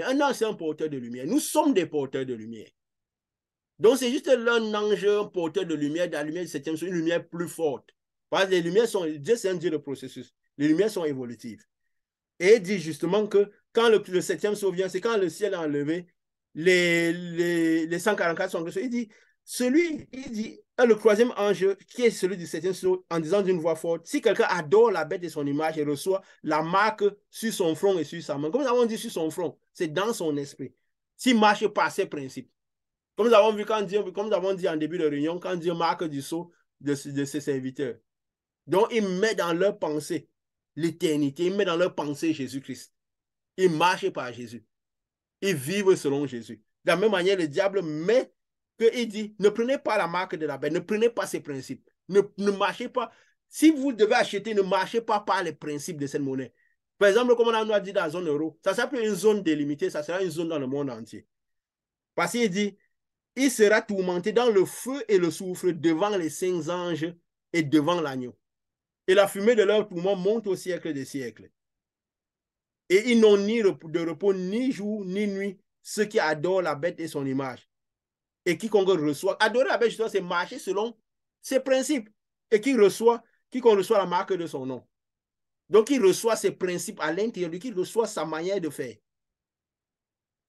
Un ange, c'est un porteur de lumière. Nous sommes des porteurs de lumière. Donc, c'est juste un ange, un porteur de lumière, de la lumière du septième jour, une lumière plus forte. Parce que les lumières sont, Dieu, c'est un Dieu de processus. Les lumières sont évolutives. Et il dit justement que quand le septième jour vient, c'est quand le ciel est enlevé, les 144 sont reçus. Il dit, il dit, le troisième ange, qui est celui du septième jour, en disant d'une voix forte, si quelqu'un adore la bête de son image et reçoit la marque sur son front et sur sa main, comme nous avons dit sur son front, c'est dans son esprit, s'il marche par ses principes. Comme nous avons vu comme nous avons dit en début de réunion, quand Dieu marque du sceau de ses serviteurs. Donc, il met dans leur pensée l'éternité, il met dans leur pensée Jésus-Christ. Ils marchent par Jésus. Ils vivent selon Jésus. De la même manière, le diable met qu'il dit, ne prenez pas la marque de la bête, ne prenez pas ses principes. Ne marchez pas. Si vous devez acheter, ne marchez pas par les principes de cette monnaie. Par exemple, comme on a dit dans la zone euro, ça ne sera plus une zone délimitée, ça sera une zone dans le monde entier. Parce qu'il dit, il sera tourmenté dans le feu et le soufre devant les saints anges et devant l'agneau. Et la fumée de leur tourment monte au siècle des siècles. Et ils n'ont ni de repos, ni jour, ni nuit, ceux qui adorent la bête et son image. Et quiconque reçoit, adorer la bête, justement, c'est marcher selon ses principes. Et quiconque reçoit la marque de son nom. Donc, il reçoit ses principes à l'intérieur, il reçoit sa manière de faire.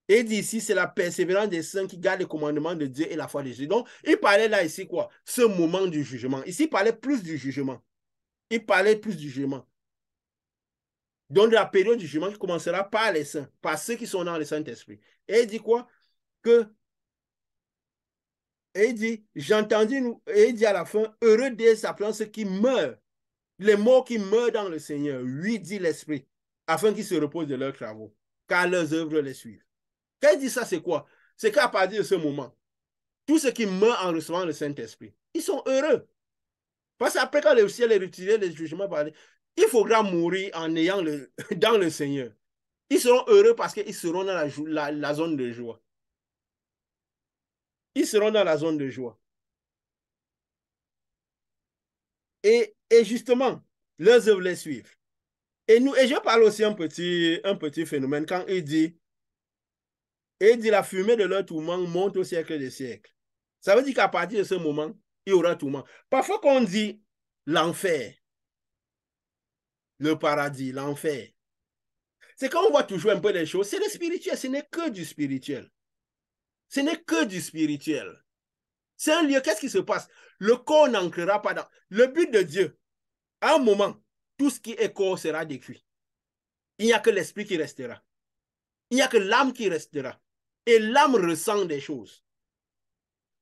Et d'ici, c'est la persévérance des saints qui gardent les commandements de Dieu et la foi de Jésus. Donc, il parlait là ici quoi? Ce moment du jugement. Ici, il parlait plus du jugement. Il parlait plus du jugement. Donc, de la période du jugement qui commencera par les saints, par ceux qui sont dans le Saint-Esprit. Et il dit quoi? Et il dit, et il dit à la fin, heureux dès sa ceux qui meurent, les morts qui meurent dans le Seigneur, lui dit l'Esprit, afin qu'ils se reposent de leurs travaux, car leurs œuvres les suivent. Quand il dit ça, c'est quoi? C'est qu'à partir de ce moment, tous ceux qui meurent en recevant le Saint-Esprit, ils sont heureux. Parce qu'après, quand le ciel est retiré, les jugements parlent, il faudra mourir en ayant dans le Seigneur. Ils seront heureux parce qu'ils seront dans la zone de joie. Ils seront dans la zone de joie. Et justement, leurs œuvres les suivent. Et je parle aussi un petit phénomène quand il dit, la fumée de leur tourment monte au siècle des siècles. Ça veut dire qu'à partir de ce moment, il y aura tourment. Parfois, quand on dit l'enfer, le paradis, l'enfer, c'est quand on voit toujours un peu les choses, c'est le spirituel, ce n'est que du spirituel. Ce n'est que du spirituel. C'est un lieu, qu'est-ce qui se passe? Le corps n'entrera pas dans. Le but de Dieu, à un moment, tout ce qui est corps sera détruit. Il n'y a que l'esprit qui restera. Il n'y a que l'âme qui restera. Et l'âme ressent des choses.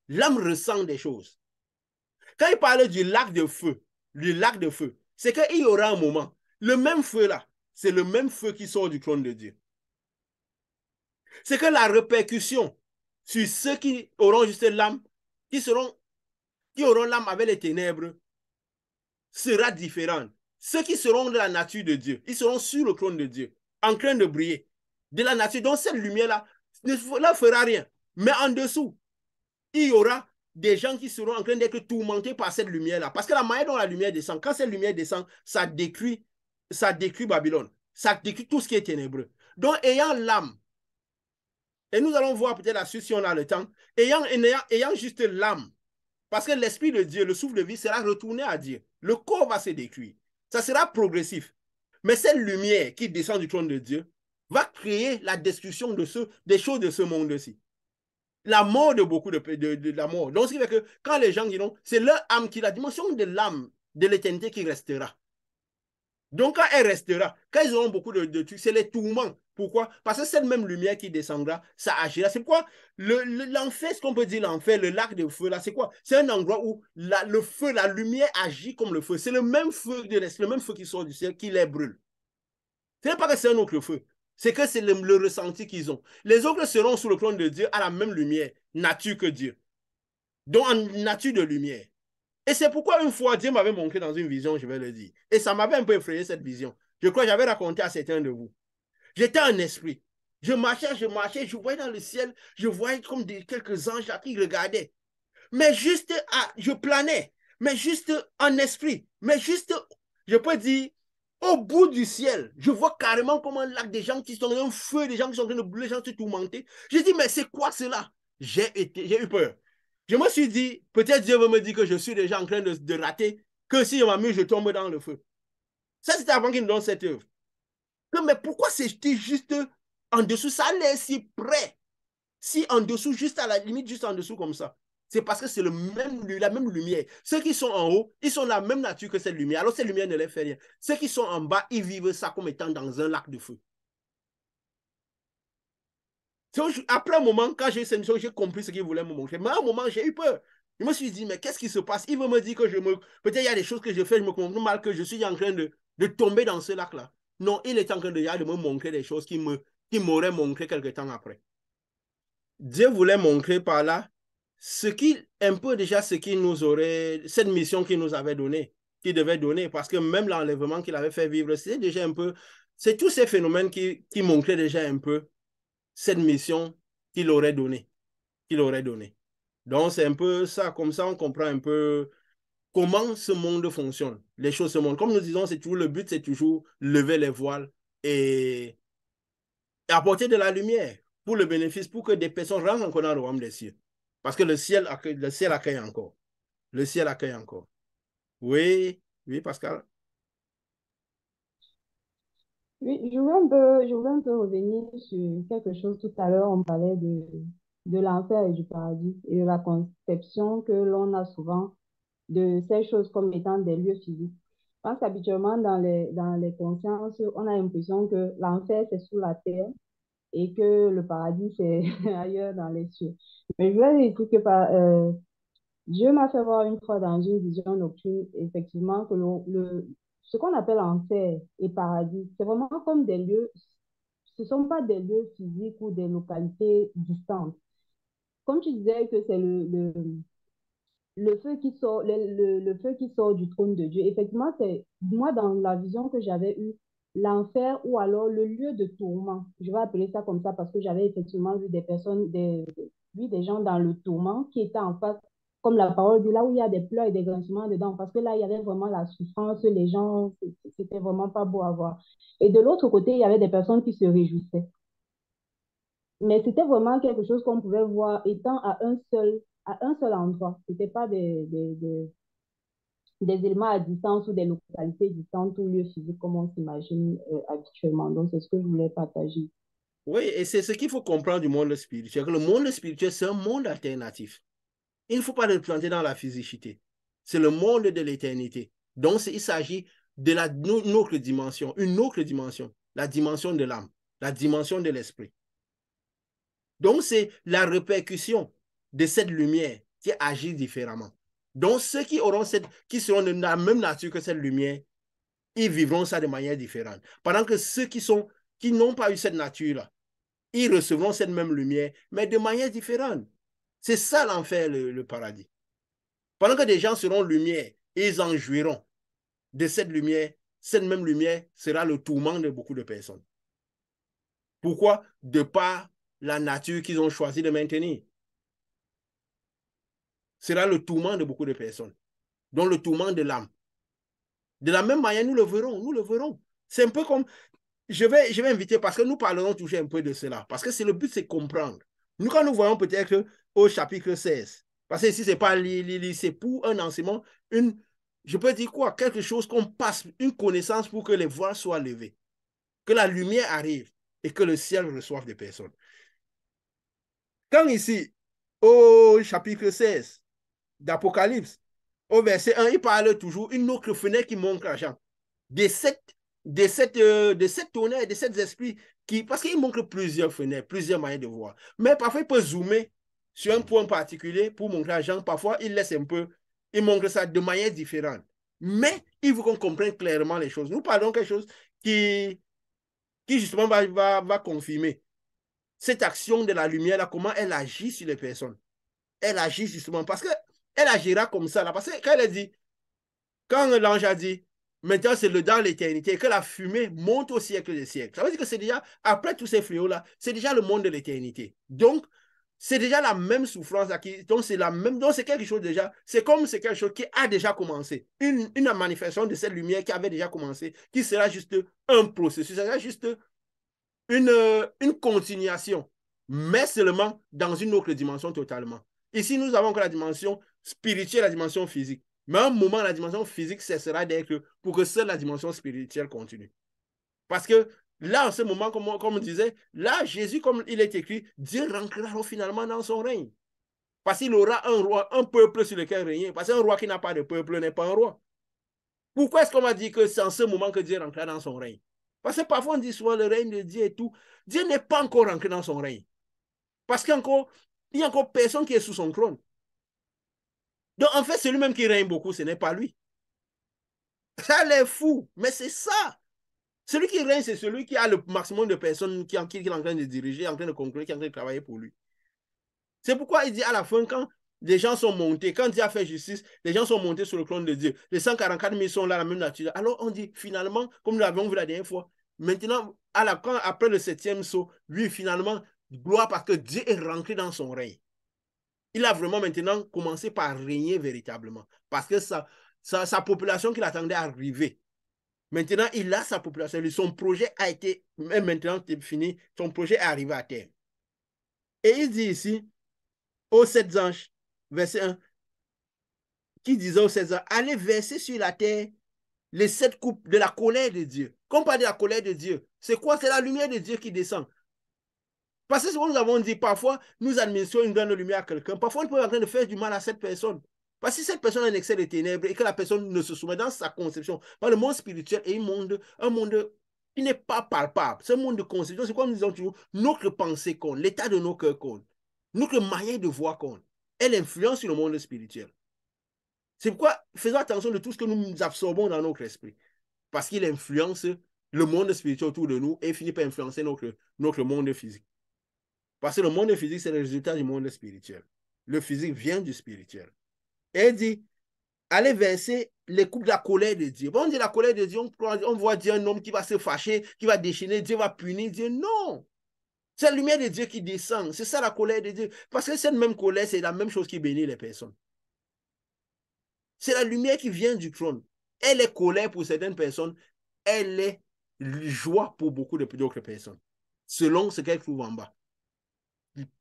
L'âme ressent des choses. Quand il parle du lac de feu, c'est qu'il y aura un moment. Le même feu là, c'est le même feu qui sort du trône de Dieu. C'est que la répercussion sur ceux qui auront juste l'âme, qui auront l'âme avec les ténèbres, sera différente. Ceux qui seront de la nature de Dieu, ils seront sur le trône de Dieu, en train de briller. De la nature, donc cette lumière-là ne fera rien. Mais en dessous, il y aura des gens qui seront en train d'être tourmentés par cette lumière-là. Parce que la manière dont la lumière descend, quand cette lumière descend, ça détruit Babylone. Ça détruit tout ce qui est ténébreux. Donc, ayant l'âme, et nous allons voir peut-être la suite si on a le temps, ayant juste l'âme, parce que l'esprit de Dieu, le souffle de vie, sera retourné à Dieu. Le corps va se détruire. Ça sera progressif. Mais cette lumière qui descend du trône de Dieu va créer la destruction des choses de ce monde-ci. La mort de beaucoup de la mort. Donc, ce qui fait que quand les gens diront, c'est leur âme qui, la dimension de l'âme de l'éternité qui restera. Donc, quand elle restera, quand ils auront beaucoup de trucs, c'est les tourments. Pourquoi? Parce que cette même lumière qui descendra, ça agira. C'est pourquoi l'enfer, ce qu'on peut dire l'enfer, le lac de feu, là, c'est quoi? C'est un endroit où le feu, la lumière agit comme le feu. C'est le même feu le même feu qui sort du ciel qui les brûle. Ce n'est pas que c'est un autre feu. C'est que c'est le ressenti qu'ils ont. Les autres seront sous le trône de Dieu à la même lumière, nature que Dieu. Donc, en nature de lumière. Et c'est pourquoi une fois, Dieu m'avait montré dans une vision, je vais le dire. Et ça m'avait un peu effrayé cette vision. Je crois que j'avais raconté à certains de vous. J'étais en esprit. Je marchais, je voyais dans le ciel, je voyais comme quelques anges là qui regardaient. Mais juste, je planais, mais juste en esprit, mais juste, je peux dire, Au bout du ciel, je vois carrément comme un lac, des gens qui sont dans un feu, des gens qui sont en train de brûler, des gens qui se tourmenter. Je dis, mais c'est quoi cela? J'ai eu peur. Je me suis dit, peut-être Dieu veut me dire que je suis déjà en train de rater, que si je m'amuse, je tombe dans le feu. Ça, c'était avant qu'il nous donne cette œuvre. Mais pourquoi c'est juste en dessous? Ça allait si près. Si en dessous, juste à la limite, juste en dessous comme ça. C'est parce que c'est la même lumière. Ceux qui sont en haut, ils sont de la même nature que cette lumière. Alors cette lumière ne les fait rien. Ceux qui sont en bas, ils vivent ça comme étant dans un lac de feu. Après un moment, quand j'ai eu cette mission, j'ai compris ce qu'il voulait me montrer. Mais à un moment, j'ai eu peur. Je me suis dit, mais qu'est-ce qui se passe? Il veut me dire que peut-être il y a des choses que je fais, je me comprends mal, que je suis en train de tomber dans ce lac-là. Non, il est en train de me montrer des choses qui m'auraient montré quelque temps après. Dieu voulait montrer par là un peu déjà ce qu'il nous aurait, cette mission qu'il nous avait donnée, qu'il devait donner, parce que même l'enlèvement qu'il avait fait vivre, c'est déjà un peu, c'est tous ces phénomènes qui montraient déjà un peu cette mission qu'il aurait donnée, Donc c'est un peu ça, comme ça on comprend un peu comment ce monde fonctionne, les choses se montrent. Comme nous disons, c'est toujours le but, c'est toujours lever les voiles et apporter de la lumière pour le bénéfice, pour que des personnes rentrent encore dans le royaume des cieux. Parce que le ciel accueille encore. Le ciel accueille encore. Oui, oui, Pascal. Oui, je voulais un peu revenir sur quelque chose tout à l'heure. On parlait de l'enfer et du paradis et de la conception que l'on a souvent de ces choses comme étant des lieux physiques. Je pense qu'habituellement, dans les consciences, on a l'impression que l'enfer, c'est sous la terre et que le paradis, c'est ailleurs dans les cieux. Mais je voulais dire que Dieu m'a fait voir une fois dans une vision nocturne, effectivement, que ce qu'on appelle enfer et paradis, c'est vraiment comme des lieux, ce ne sont pas des lieux physiques ou des localités distantes. Comme tu disais que c'est le feu qui sort, le feu qui sort du trône de Dieu. Effectivement, c'est moi dans la vision que j'avais eue, l'enfer ou alors le lieu de tourment. Je vais appeler ça comme ça parce que j'avais effectivement vu des personnes, vu des gens dans le tourment qui étaient en face, comme la parole dit, là où il y a des pleurs et des grincements dedans, parce que là, il y avait vraiment la souffrance, les gens, c'était vraiment pas beau à voir. Et de l'autre côté, il y avait des personnes qui se réjouissaient. Mais c'était vraiment quelque chose qu'on pouvait voir étant à un seul endroit. Ce n'était pas des éléments à distance ou des localités distantes ou lieux physiques comme on s'imagine habituellement. Donc, c'est ce que je voulais partager. Oui, et c'est ce qu'il faut comprendre du monde spirituel. Le monde spirituel, c'est un monde alternatif. Il ne faut pas le planter dans la physicité. C'est le monde de l'éternité. Donc, il s'agit de une autre dimension, la dimension de l'âme, la dimension de l'esprit. Donc, c'est la répercussion de cette lumière qui agit différemment. Donc, ceux qui seront de la même nature que cette lumière, ils vivront ça de manière différente. Pendant que ceux qui n'ont pas eu cette nature-là, ils recevront cette même lumière, mais de manière différente. C'est ça l'enfer, le paradis. Pendant que des gens seront lumière, ils en jouiront de cette même lumière sera le tourment de beaucoup de personnes. Pourquoi? De par la nature qu'ils ont choisi de maintenir. Sera le tourment de beaucoup de personnes, dont le tourment de l'âme. De la même manière, nous le verrons. C'est un peu comme, je vais inviter, parce que nous parlerons toujours un peu de cela, parce que c'est le but, c'est comprendre. Nous, quand nous voyons peut-être au chapitre 16, parce que ici, c'est pas c'est pour un enseignement, je peux dire quoi? Quelque chose qu'on passe, une connaissance pour que les voiles soient levées, que la lumière arrive et que le ciel reçoive des personnes. Quand ici, au chapitre 16 d'Apocalypse, au verset 1, il parle toujours une autre fenêtre qui montre l'argent. De sept tonnerres, de sept esprits, parce qu'il montre plusieurs fenêtres, plusieurs moyens de voir. Mais parfois, il peut zoomer sur un point particulier pour montrer l'argent. Parfois, il laisse un peu, il montre ça de manière différente. Mais il faut qu'on comprenne clairement les choses. Nous parlons quelque chose qui justement va confirmer cette action de la lumière, là, comment elle agit sur les personnes. Elle agit justement parce qu'elle agira comme ça. Là, parce que quand elle a dit, quand l'ange a dit, maintenant c'est dans l'éternité, que la fumée monte au siècle des siècles, ça veut dire que c'est déjà, après tous ces fléaux-là, c'est déjà le monde de l'éternité. Donc, c'est déjà la même souffrance. Donc, c'est la même. Donc, c'est quelque chose déjà. C'est comme c'est quelque chose qui a déjà commencé. Une manifestation de cette lumière qui avait déjà commencé, qui sera juste un processus, ça sera juste une continuation, mais seulement dans une autre dimension totalement. Ici, nous avons que la dimension spirituelle, la dimension physique. Mais à un moment, la dimension physique cessera d'être pour que seule la dimension spirituelle continue. Parce que là, en ce moment, comme on disait, là, Jésus, comme il est écrit, Dieu rentrera finalement dans son règne. Parce qu'il aura un roi, un peuple sur lequel régner. Parce qu'un roi qui n'a pas de peuple n'est pas un roi. Pourquoi est-ce qu'on va dire que c'est en ce moment que Dieu rentrera dans son règne? Parce que parfois on dit souvent le règne de Dieu et tout. Dieu n'est pas encore rentré dans son règne. Parce qu'il y a encore personne qui est sous son trône. Donc en fait, celui-même qui règne beaucoup, ce n'est pas lui. Ça l'est fou, mais c'est ça. Celui qui règne, c'est celui qui a le maximum de personnes qui est en train de diriger, en train de conclure, qui est en train de travailler pour lui. C'est pourquoi il dit à la fin, quand les gens sont montés, quand Dieu a fait justice, les gens sont montés sur le trône de Dieu. Les 144 000 sont là, la même nature. Alors on dit, finalement, comme nous l'avons vu la dernière fois, maintenant, après le 7e saut, lui, finalement, gloire parce que Dieu est rentré dans son règne. Il a vraiment maintenant commencé par régner véritablement. Parce que sa population qu'il attendait arriver. Maintenant, il a sa population. Son projet a été, maintenant fini, son projet est arrivé à terme. Et il dit ici, aux 7 anges, verset 1, qui disait aux 7 anges, allez verser sur la terre les 7 coupes de la colère de Dieu. Quand on parle de la colère de Dieu, c'est quoi? C'est la lumière de Dieu qui descend. Parce que ce que nous avons dit, parfois, nous administrons une grande lumière à quelqu'un. Parfois, on peut être en train de faire du mal à cette personne. Parce que si cette personne a un excès de ténèbres et que la personne ne se soumet dans sa conception, dans le monde spirituel est un monde qui n'est pas palpable. C'est un monde de conception. C'est comme nous disons toujours, notre pensée compte, l'état de nos cœurs compte, notre manière de voir compte. Elle influence sur le monde spirituel. C'est pourquoi faisons attention de tout ce que nous absorbons dans notre esprit. Parce qu'il influence le monde spirituel autour de nous et finit par influencer notre monde physique. Parce que le monde physique, c'est le résultat du monde spirituel. Le physique vient du spirituel. Et il dit, allez verser les coupes de la colère de Dieu. Bon, on dit la colère de Dieu, on voit Dieu un homme qui va se fâcher, qui va déchaîner, Dieu va punir. Dieu, non. C'est la lumière de Dieu qui descend. C'est ça la colère de Dieu. Parce que cette même colère, c'est la même chose qui bénit les personnes. C'est la lumière qui vient du trône. Elle est colère pour certaines personnes. Elle est joie pour beaucoup d'autres personnes. Selon ce qu'elle trouve en bas.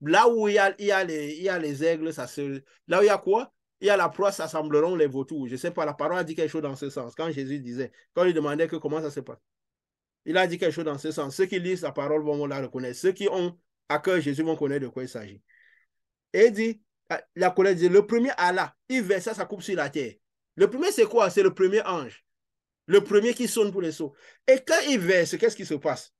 Là où il y a les aigles, là où il y a quoi? Il y a la proie, ça sembleront les vautours. Je ne sais pas, la parole a dit quelque chose dans ce sens. Quand Jésus disait, quand il demandait que comment ça se passe, il a dit quelque chose dans ce sens. Ceux qui lisent la parole vont la reconnaître. Ceux qui ont à cœur Jésus vont connaître de quoi il s'agit. Et il dit, la colère dit, le premier Allah, il versa sa coupe sur la terre. Le premier, c'est quoi? C'est le premier ange. Le premier qui sonne pour les sauts. Et quand il verse, qu'est-ce qui se passe?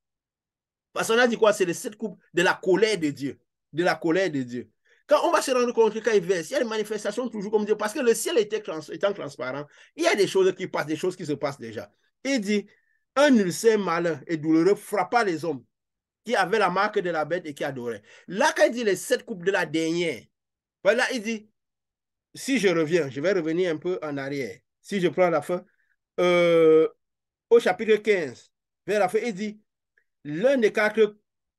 Parce qu'on a dit quoi? C'est les 7 coupes de la colère de Dieu. De la colère de Dieu. Quand on va se rendre compte que quand il verse, il y a des manifestations toujours comme Dieu. Parce que le ciel étant transparent, il y a des choses qui passent, des choses qui se passent déjà. Il dit, un ulcère malin et douloureux frappa les hommes qui avaient la marque de la bête et qui adoraient. Là, quand il dit les 7 coupes de la dernière, voilà, il dit, si je reviens, je vais revenir un peu en arrière. Si je prends la fin, au chapitre 15, vers la fin, il dit, l'un des 4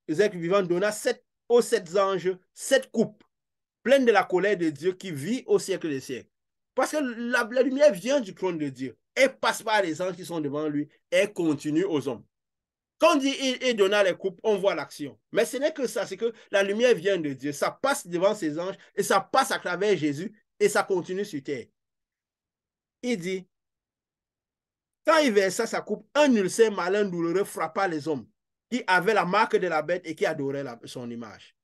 êtres vivants donna aux 7 anges 7 coupes pleines de la colère de Dieu qui vit au siècle des siècles. Parce que la lumière vient du trône de Dieu. Elle passe par les anges qui sont devant lui et continue aux hommes. Quand on dit il donna les coupes, on voit l'action. Mais ce n'est que ça, c'est que la lumière vient de Dieu. Ça passe devant ses anges et ça passe à travers Jésus et ça continue sur terre. Il dit, quand il versa sa coupe, un ulcère malin douloureux frappa les hommes qui avaient la marque de la bête et qui adoraient son image.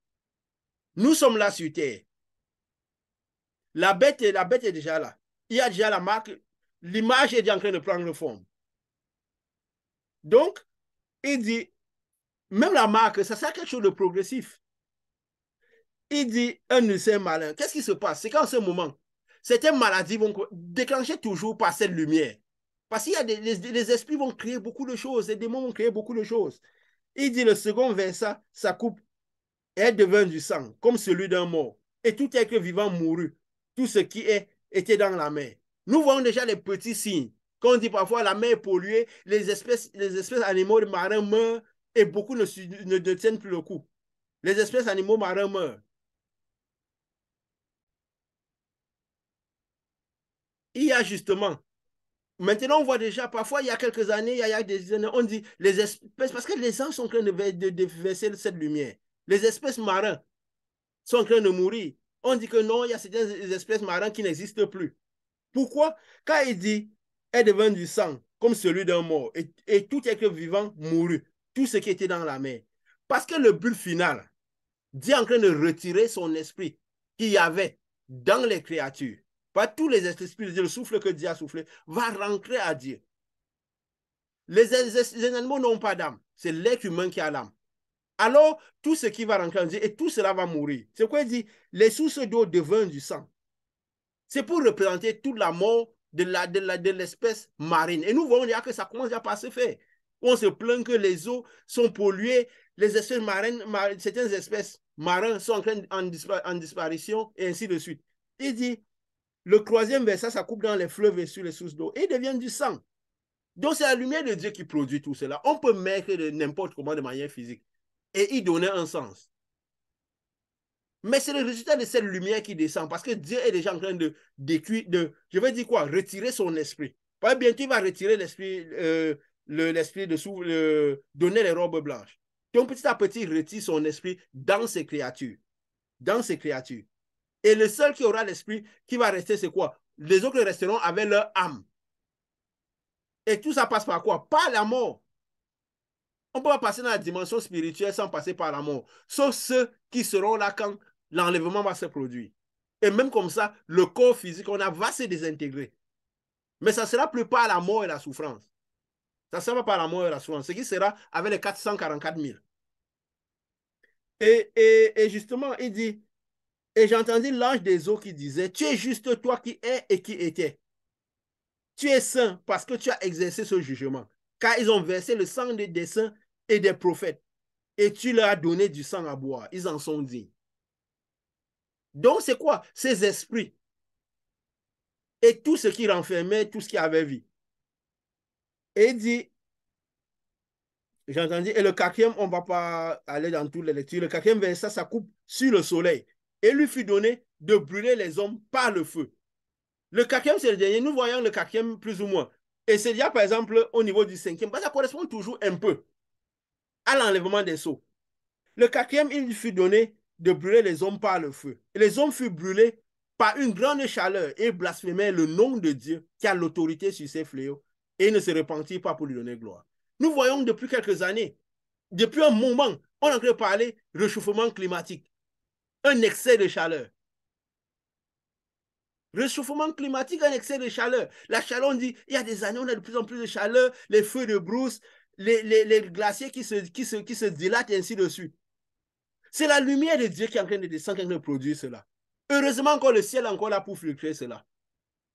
Nous sommes là sur terre. La bête est déjà là. Il y a déjà la marque. L'image est déjà en train de prendre forme. Donc, il dit, même la marque, ça sert quelque chose de progressif. Il dit, un ulcère malin. Qu'est-ce qui se passe? C'est qu'en ce moment, certaines maladies vont déclencher toujours par cette lumière. Parce qu'il y a les esprits vont créer beaucoup de choses, les démons vont créer beaucoup de choses. Il dit, le second versa sa coupe est devint du sang, comme celui d'un mort. Et tout être vivant mourut. Tout ce qui était dans la mer. Nous voyons déjà les petits signes. Quand on dit parfois la mer est polluée, les espèces animaux marins meurent et beaucoup ne tiennent plus le coup. Les espèces animaux marins meurent. il y a justement, maintenant on voit déjà, parfois il y a quelques années, il y a des années, on dit les espèces, parce que les gens sont en train de verser cette lumière. Les espèces marins sont en train de mourir. On dit que non, il y a certaines espèces marines qui n'existent plus. Pourquoi? Quand il dit est devenu du sang, comme celui d'un mort, et tout être vivant mourut, tout ce qui était dans la mer. Parce que le but final, Dieu est en train de retirer son esprit qu'il y avait dans les créatures. Pas tous les esprits de Dieu, le souffle que Dieu a soufflé, va rentrer à Dieu. Les animaux n'ont pas d'âme. C'est l'être humain qui a l'âme. Alors, tout ce qui va rentrer en Dieu, et tout cela va mourir. C'est quoi il dit? Les sources d'eau deviennent du sang. C'est pour représenter toute la mort de l'espèce marine. Et nous voyons déjà que ça commence déjà par se faire. On se plaint que les eaux sont polluées, les espèces marines, certaines espèces marines sont en train en disparition, et ainsi de suite. Il dit, le troisième verset, ça coupe dans les fleuves et sur les sources d'eau, et ils deviennent du sang. Donc c'est la lumière de Dieu qui produit tout cela. On peut mettre de n'importe comment de manière physique et y donner un sens. Mais c'est le résultat de cette lumière qui descend parce que Dieu est déjà en train je vais dire quoi, retirer son esprit. Pas bientôt il va retirer l'esprit, l'esprit donner les robes blanches. Donc petit à petit, il retire son esprit dans ses créatures. Dans ses créatures. Et le seul qui aura l'esprit qui va rester, c'est quoi? Les autres resteront avec leur âme. Et tout ça passe par quoi? Par la mort. On ne peut pas passer dans la dimension spirituelle sans passer par la mort. Sauf ceux qui seront là quand l'enlèvement va se produire. Et même comme ça, le corps physique, va se désintégrer. Mais ça sera plus par la mort et la souffrance. Ça ne sera pas par la mort et la souffrance. Ce qui sera avec les 444 000. Et justement, il dit, et j'ai entendu l'ange des eaux qui disait, tu es juste toi qui es et qui étais. Tu es saint parce que tu as exercé ce jugement. Car ils ont versé le sang des saints et des prophètes. Et tu leur as donné du sang à boire. Ils en sont dignes. Donc, c'est quoi? Ces esprits et tout ce qui renfermait, tout ce qui avait vie. Et il dit, j'ai entendu, et le quatrième, on ne va pas aller dans toutes les lectures, le quatrième verset, ça coupe sur le soleil. Et lui fut donné de brûler les hommes par le feu. Le quatrième, c'est le dernier. Nous voyons le quatrième plus ou moins. Et c'est déjà, par exemple, au niveau du cinquième, ça correspond toujours un peu à l'enlèvement des sceaux. Le quatrième, il fut donné de brûler les hommes par le feu. Et les hommes furent brûlés par une grande chaleur et blasphémaient le nom de Dieu qui a l'autorité sur ces fléaux et ne se repentirent pas pour lui donner gloire. Nous voyons depuis quelques années, depuis un moment, on est en train de parler réchauffement climatique, un excès de chaleur. Réchauffement climatique, un excès de chaleur. La chaleur, on dit, il y a des années, on a de plus en plus de chaleur, les feux de brousse, les glaciers qui se dilatent et ainsi de suite. C'est la lumière de Dieu qui est en train de descendre, qui est en train de produire cela. Heureusement encore, le ciel est encore là pour filtrer cela.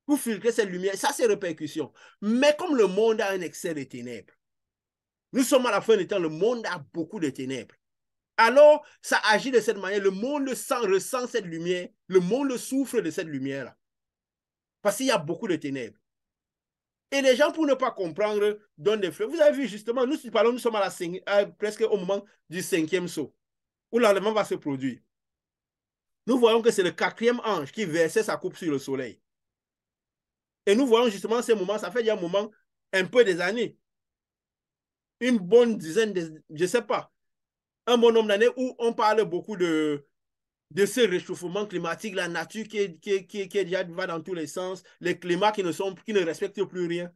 Pour filtrer cette lumière, ça c'est répercussions. Mais comme le monde a un excès de ténèbres, nous sommes à la fin du temps, le monde a beaucoup de ténèbres. Alors, ça agit de cette manière. Le monde ressent cette lumière. Le monde souffre de cette lumière-là. Parce qu'il y a beaucoup de ténèbres. Et les gens, pour ne pas comprendre, donnent des fleurs. Vous avez vu justement, nous sommes presque au moment du cinquième saut, où l'enlèvement va se produire. Nous voyons que c'est le quatrième ange qui versait sa coupe sur le soleil. Et nous voyons justement ces moments, ça fait déjà un moment, un peu des années. Une bonne dizaine, je ne sais pas, un bon nombre d'années où on parle beaucoup de ce réchauffement climatique, la nature qui déjà va dans tous les sens, les climats qui ne respectent plus rien.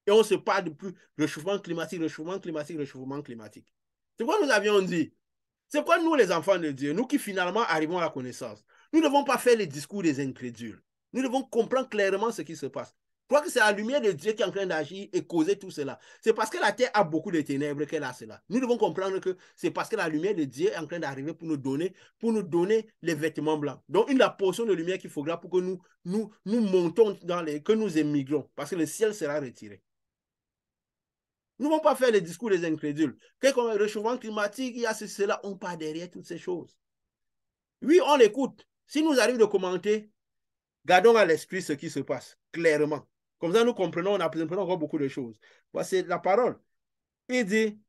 Et on se parle de plus réchauffement climatique, réchauffement climatique, réchauffement climatique. C'est quoi nous avions dit? C'est quoi nous les enfants de Dieu, nous qui finalement arrivons à la connaissance? Nous ne devons pas faire les discours des incrédules. Nous devons comprendre clairement ce qui se passe. Je crois que c'est la lumière de Dieu qui est en train d'agir et causer tout cela. C'est parce que la terre a beaucoup de ténèbres qu'elle a cela. Nous devons comprendre que c'est parce que la lumière de Dieu est en train d'arriver pour nous donner les vêtements blancs. Donc, la portion de lumière qu'il faudra pour que nous montons que nous émigrons, parce que le ciel sera retiré. Nous ne vont pas faire les discours des incrédules. Comme le réchauffement climatique, il y a cela, on part derrière toutes ces choses. Oui, on l'écoute. Si nous arrive de commenter, gardons à l'esprit ce qui se passe, clairement. Comme ça, nous comprenons, on apprenons encore beaucoup de choses. Voici la parole. Il dit,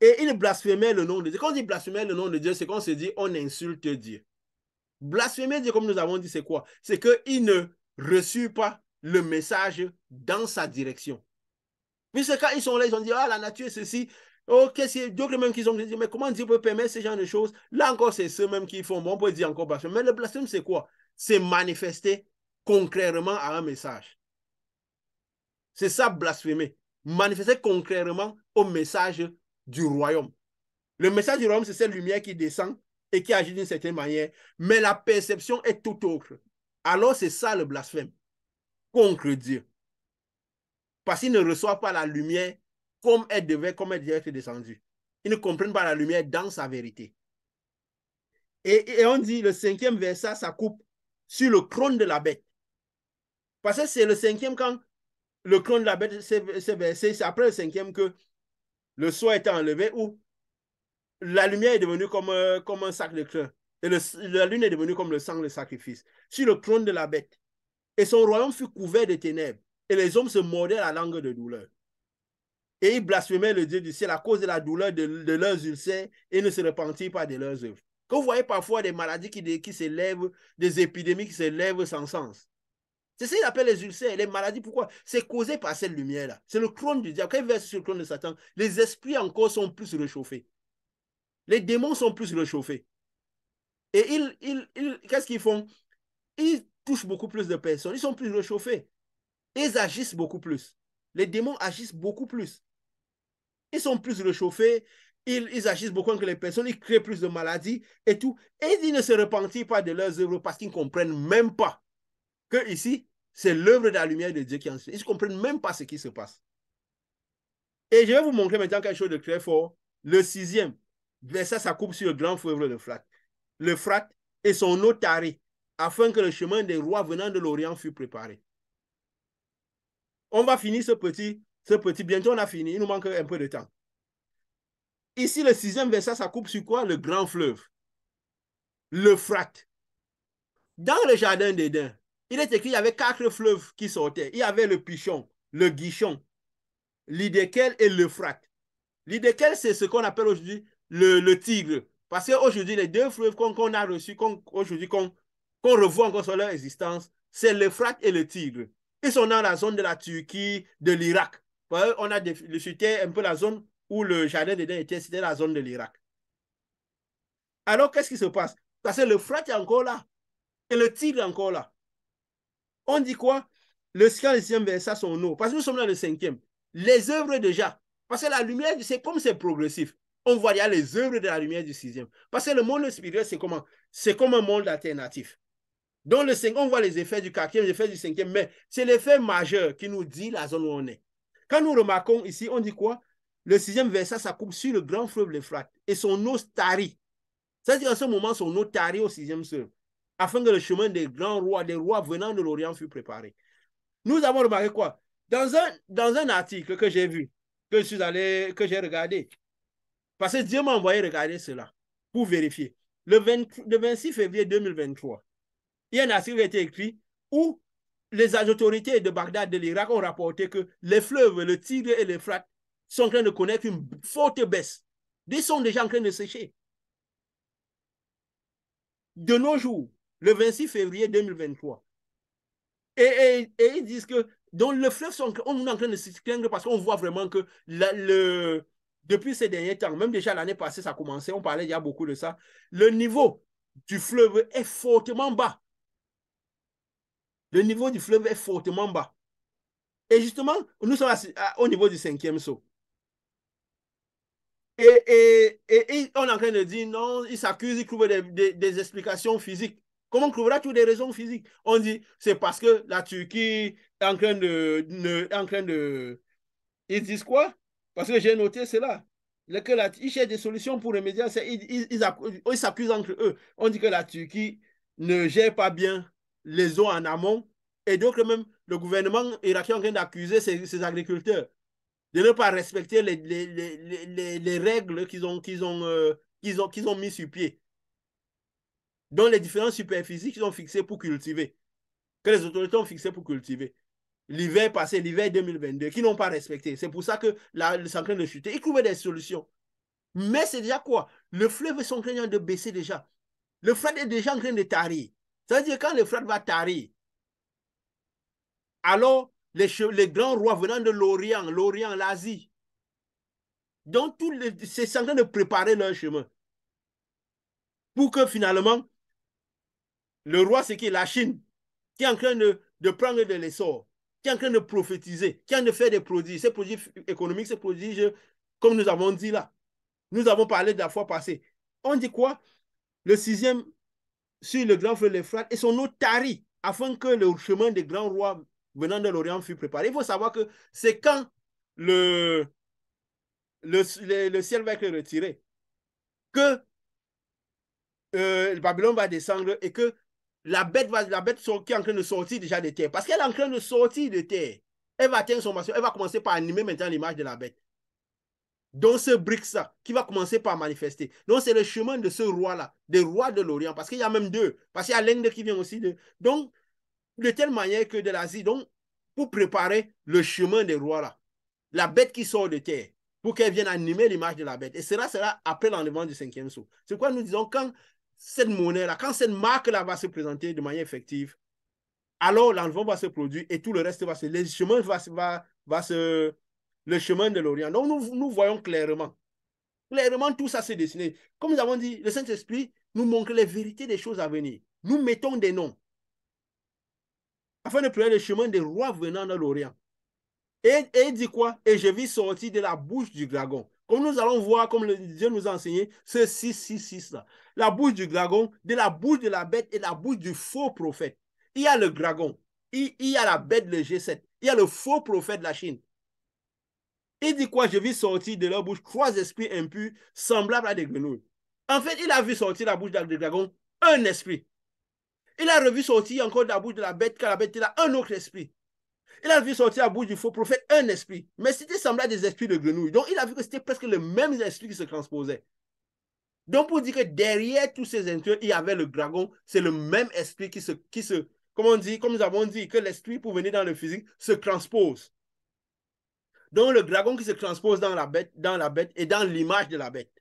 et il blasphémait le nom de Dieu. Quand on dit blasphémer le nom de Dieu, c'est qu'on se dit, on insulte Dieu. Blasphémer Dieu, comme nous avons dit, c'est quoi? C'est qu'il reçu pas le message dans sa direction. Puisque quand ils sont là, ils ont dit, ah, la nature, ceci. Oh, qu'est-ce que d'autres même qui ont dit, mais comment Dieu peut permettre ce genre de choses? Là encore, c'est ceux même qui font, bon, on peut dire encore blasphème. Mais le blasphème, c'est quoi? C'est manifester concrètement à un message. C'est ça, blasphémer. Manifester concrètement au message du royaume. Le message du royaume, c'est cette lumière qui descend et qui agit d'une certaine manière, mais la perception est tout autre. Alors, c'est ça le blasphème contre Dieu. Parce qu'ils ne reçoivent pas la lumière comme elle devait être descendue. Ils ne comprennent pas la lumière dans sa vérité. Et on dit, le 5e verset, ça coupe sur le trône de la bête. Parce que c'est le 5e quand le trône de la bête, c'est versé, c'est après le 5e que le soir est enlevé, où la lumière est devenue comme un sac de crin. Et la lune est devenue comme le sang de sacrifice. Sur le trône de la bête. Et son royaume fut couvert de ténèbres. Et les hommes se mordaient la langue de douleur. Et ils blasphémaient le Dieu du ciel à cause de la douleur de leurs ulcères et ne se repentirent pas de leurs œuvres. Quand vous voyez parfois des maladies qui s'élèvent, des épidémies qui s'élèvent sans sens. C'est ça qu'ils appellent les ulcères, les maladies. Pourquoi? C'est causé par cette lumière-là. C'est le trône du diable. Quand il verse sur le trône de Satan, les esprits encore sont plus réchauffés. Les démons sont plus réchauffés. Et qu'est-ce qu'ils font? Ils touchent beaucoup plus de personnes. Ils sont plus réchauffés. Ils agissent beaucoup plus. Les démons agissent beaucoup plus. Ils sont plus réchauffés. Ils agissent beaucoup avec les personnes. Ils créent plus de maladies et tout. Et ils ne se repentirent pas de leurs œuvres parce qu'ils ne comprennent même pas que ici, c'est l'œuvre de la lumière de Dieu qui en fait. Ils ne comprennent même pas ce qui se passe. Et je vais vous montrer maintenant quelque chose de très fort. Le 6e verset, ça coupe sur le grand fleuve l'Euphrate et son eau tarie, afin que le chemin des rois venant de l'Orient fût préparé. On va finir ce petit, bientôt on a fini, il nous manque un peu de temps. Ici, le 6e verset, ça coupe sur quoi? Le grand fleuve, l'Euphrate. Dans le jardin d'Éden, il est écrit qu'il y avait 4 fleuves qui sortaient. Il y avait le Pichon, le Guichon, l'Hidékel et l'Euphrate. L'Hidékel, c'est ce qu'on appelle aujourd'hui le Tigre. Parce qu'aujourd'hui, les 2 fleuves qu'on a reçus, qu'on revoit encore sur leur existence, c'est l'Euphrate et le Tigre. Ils sont dans la zone de la Turquie, de l'Irak. On a c'était un peu la zone où le jardin d'Éden était, c'était la zone de l'Irak. Alors, qu'est-ce qui se passe? Parce que l'Euphrate est encore là. Et le Tigre est encore là. On dit quoi? Le 6e verset, son eau. Parce que nous sommes dans le 5e. Les œuvres déjà. Parce que la lumière, c'est comme c'est progressif. On voit, il y a les œuvres de la lumière du 6e. Parce que le monde spirituel, c'est comment? C'est comme un monde alternatif. Dans le 5, on voit les effets du 4e, les effets du 5e, mais c'est l'effet majeur qui nous dit la zone où on est. Quand nous remarquons ici, on dit quoi? Le 6e verset, ça coupe sur le grand fleuve l'Euphrate et son eau tarit. C'est-à-dire qu'en ce moment, son eau tarit au 6e fleuve, afin que le chemin des grands rois, des rois venant de l'Orient fût préparé. Nous avons remarqué quoi? Dans un article que j'ai vu, que j'ai regardé, parce que Dieu m'a envoyé regarder cela pour vérifier. Le 26 février 2023, il y a un article qui a été écrit où les autorités de Bagdad, de l'Irak, ont rapporté que les fleuves, le Tigre et l'Euphrate, sont en train de connaître une forte baisse. Ils sont déjà en train de sécher. De nos jours, le 26 février 2023. Et ils disent que donc le fleuve, on est en train de se plaindre parce qu'on voit vraiment que depuis ces derniers temps, même déjà l'année passée, ça a commencé, on parlait il y a beaucoup de ça, le niveau du fleuve est fortement bas. Le niveau du fleuve est fortement bas. Et justement, nous sommes au niveau du 5e saut. Et on est en train de dire non, ils s'accusent, ils trouvent des explications physiques. Comment on trouvera toutes des raisons physiques? On dit c'est parce que la Turquie est en train de. Ils disent quoi? Parce que j'ai noté cela. Ils cherchent des solutions pour remédier à ça. Ils s'accusent entre eux. On dit que la Turquie ne gère pas bien les eaux en amont. Et donc, même le gouvernement irakien est en train d'accuser ses agriculteurs de ne pas respecter les règles qu'ils ont mis sur pied. Dont les différentes superficies qu'ils ont fixées pour cultiver. Que les autorités ont fixées pour cultiver. L'hiver passé, l'hiver 2022, qui n'ont pas respecté. C'est pour ça que c'est en train de chuter. Ils trouvaient des solutions. Mais c'est déjà quoi? Le fleuve est en train de baisser déjà. Le fleuve est déjà en train de tarir. Ça veut dire quand le fleuve va tarir, Alors, les grands rois venant de l'Orient, l'Asie, donc c'est en train de préparer leur chemin pour que finalement, le roi, c'est qui? La Chine, qui est en train de prendre de l'essor, qui est en train de prophétiser, qui est en train de faire des prodiges, ces prodiges économiques, ces prodiges, comme nous avons dit là. Nous avons parlé de la fois passée. On dit quoi? Le sixième sur le grand fleuve l'Euphrate et son eau tarit, afin que le chemin des grands rois venant de l'Orient fût préparé. Il faut savoir que c'est quand le ciel va être retiré que Babylone va descendre et que la bête qui est en train de sortir déjà de terre. Parce qu'elle est en train de sortir de terre. Elle va atteindre son massif. Elle va commencer par animer maintenant l'image de la bête. Donc, ce brick-là, qui va commencer par manifester. Donc, c'est le chemin de ce roi-là, des rois de l'Orient. Parce qu'il y a même deux. Parce qu'il y a l'Inde qui vient aussi de. Donc, de telle manière que de l'Asie, donc, pour préparer le chemin des rois-là, la bête qui sort de terre, pour qu'elle vienne animer l'image de la bête. Et cela sera après l'enlèvement du cinquième sceau. C'est pourquoi nous disons, quand cette monnaie-là, quand cette marque-là va se présenter de manière effective, alors l'enlèvement va se produire et tout le reste va se... Le chemin le chemin de l'Orient. Donc nous voyons clairement tout ça se dessiner. Comme nous avons dit, le Saint-Esprit nous montre les vérités des choses à venir. Nous mettons des noms afin de prendre le chemin des rois venant de l'Orient. Et il dit quoi? Et je vis sortir de la bouche du dragon. Comme nous allons voir, comme Dieu nous a enseigné, ce 666 là. La bouche du dragon, de la bouche de la bête et la bouche du faux prophète. Il y a le dragon, il y a la bête, le G7, il y a le faux prophète de la Chine. Il dit quoi? Je vis sortir de leur bouche 3 esprits impurs semblables à des grenouilles. En fait, il a vu sortir de la bouche du dragon un esprit. Il a revu sortir encore de la bouche de la bête, quand la bête était là, un autre esprit. Il a vu sortir à bout du faux prophète un esprit. Mais c'était semblable à des esprits de grenouille. Donc, il a vu que c'était presque le même esprit qui se transposait. Donc, pour dire que derrière tous ces intrus, il y avait le dragon, c'est le même esprit qui se comme on dit, comme nous avons dit, que l'esprit, pour venir dans le physique, se transpose. Donc, le dragon qui se transpose dans la bête et dans l'image de la bête.